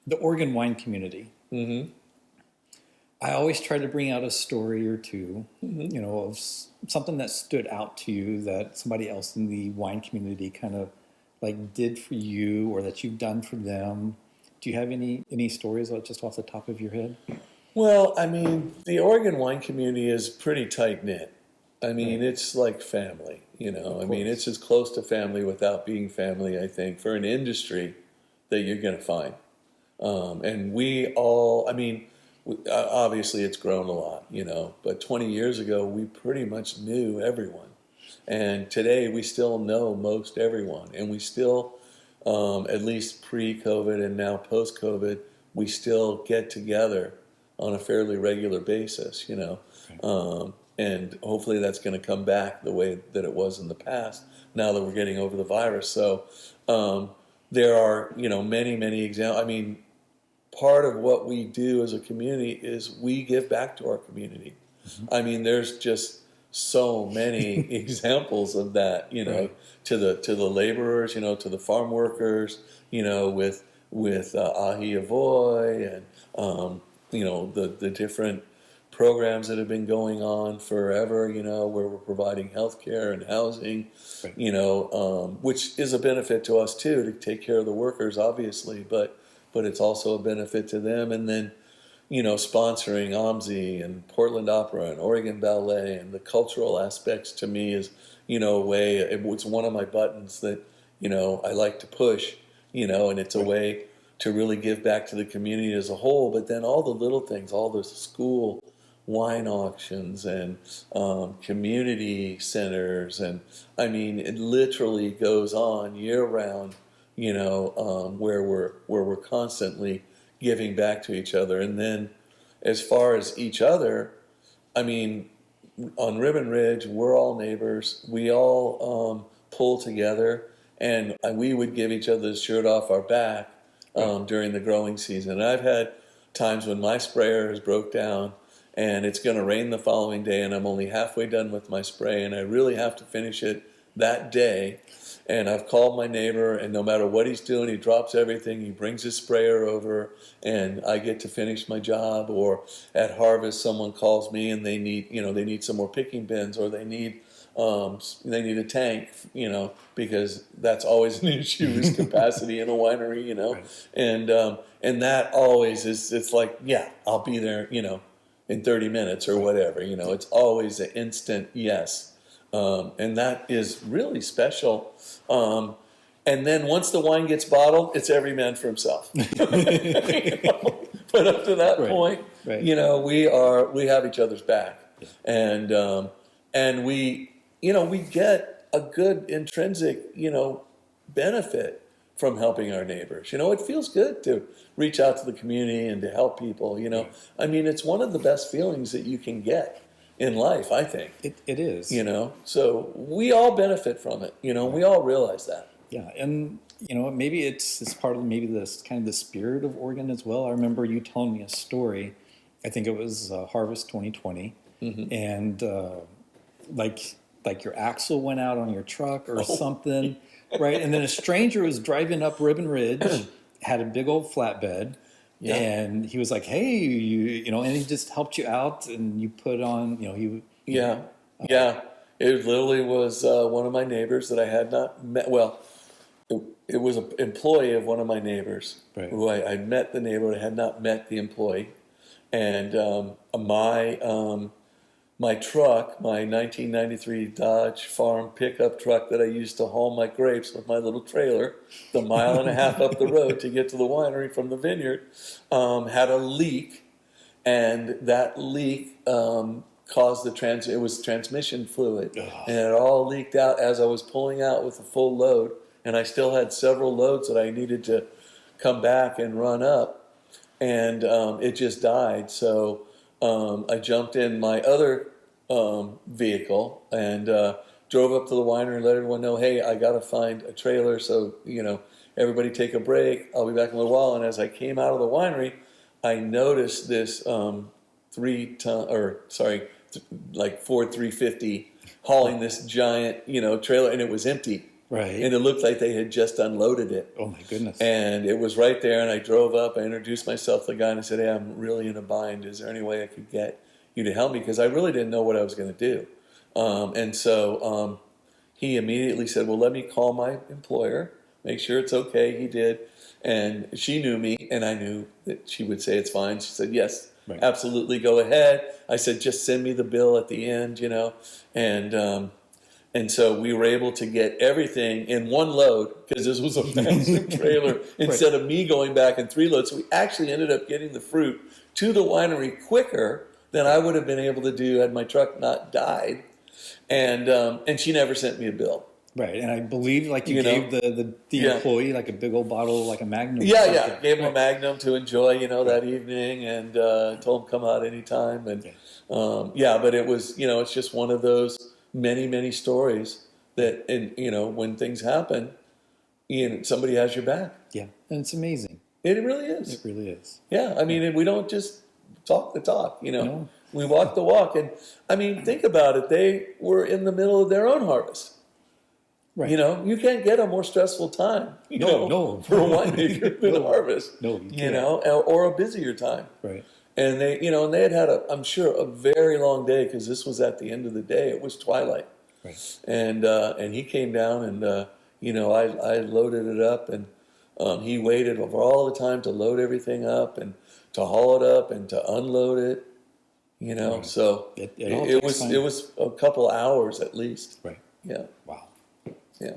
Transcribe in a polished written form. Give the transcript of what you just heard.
the Oregon wine community. Mm-hmm. I always try to bring out a story or two, Mm-hmm. of something that stood out to you that somebody else in the wine community kind of like did for you or that you've done for them. Do you have any stories just off the top of your head? Well, I mean, the Oregon wine community is pretty tight knit. I mean, Right. it's like family, you know. Of I mean, course. it's as close to family without being family, I think, for an industry that you're going to find. And we all, I mean, obviously it's grown a lot, you know, but 20 years ago, we pretty much knew everyone. And today, we still know most everyone. And we still, at least pre-COVID and now post-COVID, we still get together on a fairly regular basis, you know. Right. And hopefully that's going to come back the way that it was in the past now that we're getting over the virus. So there are, you know, many, many examples. I mean, part of what we do as a community is we give back to our community. Mm-hmm. I mean, there's just so many examples of that, you know, Right. to the laborers, you know, to the farm workers, you know, with Ahi Avoy and you know the different programs that have been going on forever, you know, where we're providing health care and housing, Right. you know, which is a benefit to us too, to take care of the workers, obviously, but it's also a benefit to them. And then, you know, sponsoring OMSI and Portland Opera and Oregon Ballet and the cultural aspects to me is, you know, a way, it's one of my buttons that, you know, I like to push, you know, and it's a Right. way to really give back to the community as a whole. But then all the little things, all the school wine auctions and community centers, and I mean, it literally goes on year round, you know, where we're constantly giving back to each other. And then as far as each other, I mean, on Ribbon Ridge, we're all neighbors. We all pull together, and we would give each other the shirt off our back during the growing season. And I've had times when my sprayer has broke down, and it's going to rain the following day, and I'm only halfway done with my spray, and I really have to finish it that day. And I've called my neighbor, and no matter what he's doing, he drops everything. He brings his sprayer over, and I get to finish my job. Or at harvest, someone calls me, and they need, you know, they need some more picking bins, or they need a tank, you know, because that's always an issue is capacity in a winery, you know, Right. and that always is. It's like, yeah, I'll be there, you know, in 30 minutes or whatever, you know. It's always an instant yes. And that is really special. And then once the wine gets bottled, it's every man for himself. You know? But up to that Right. point, Right. you know, we have each other's back, Yeah. and we get a good intrinsic, you know, benefit from helping our neighbors. You know, it feels good to reach out to the community and to help people. You know, I mean, it's one of the best feelings that you can get in life, I think. It is. You know, so we all benefit from it. You know, we all realize that. Yeah, and maybe it's part of maybe this kind of the spirit of Oregon as well. I remember you telling me a story. I think it was Harvest 2020, Mm-hmm. and like your axle went out on your truck or Oh. something, right? And then a stranger was driving up Ribbon Ridge, had a big old flatbed, Yeah. and he was like, "Hey, and he just helped you out, and you put on, Yeah, yeah. It literally was one of my neighbors that I had not met. Well, it was an employee of one of my neighbors Right. who I'd met the neighbor, but I had not met the employee. And my truck, my 1993 Dodge Farm pickup truck that I used to haul my grapes with my little trailer, the mile and a half up the road to get to the winery from the vineyard, had a leak, and that leak caused it was transmission fluid, and it all leaked out as I was pulling out with a full load, and I still had several loads that I needed to come back and run up, and it just died. So I jumped in my other vehicle and drove up to the winery and let everyone know, hey, I got to find a trailer, so everybody take a break. I'll be back in a little while. And as I came out of the winery, I noticed this Ford 350 hauling this giant trailer, and it was empty. Right. And it looked like they had just unloaded it. Oh my goodness. And it was right there, and I drove up, I introduced myself to the guy, and I said, hey, I'm really in a bind. Is there any way I could get you to help me? Because I really didn't know what I was going to do. And so he immediately said, well, let me call my employer, make sure it's okay. He did. And she knew me, and I knew that she would say it's fine. She said, yes, Right. absolutely, go ahead. I said, just send me the bill at the end, And so we were able to get everything in one load, because this was a massive trailer, instead of me going back in 3 loads. So we actually ended up getting the fruit to the winery quicker than I would have been able to do had my truck not died. And she never sent me a bill. Right, and I believe like you know? gave the Yeah. employee like a big old bottle, like a Magnum. or Yeah, something. Gave him a Magnum to enjoy, that evening, and told him come out anytime. And but it was, it's just one of those many, many stories that, and when things happen, somebody has your back. Yeah, and it's amazing. It really is. It really is. Yeah, I mean, and we don't just talk the talk, No. We walk the walk. And I mean, think about it. They were in the middle of their own harvest. Right. You can't get a more stressful time, No. for a winemaker than a harvest. No, you can't. Or a busier time. Right. And they, and they had I'm sure, a very long day, because this was at the end of the day. It was twilight. Right. And he came down, and I loaded it up, and he waited over all the time to load everything up and to haul it up and to unload it. Right. So It it takes time. was a couple hours at least. Right. Yeah. Wow. Yeah.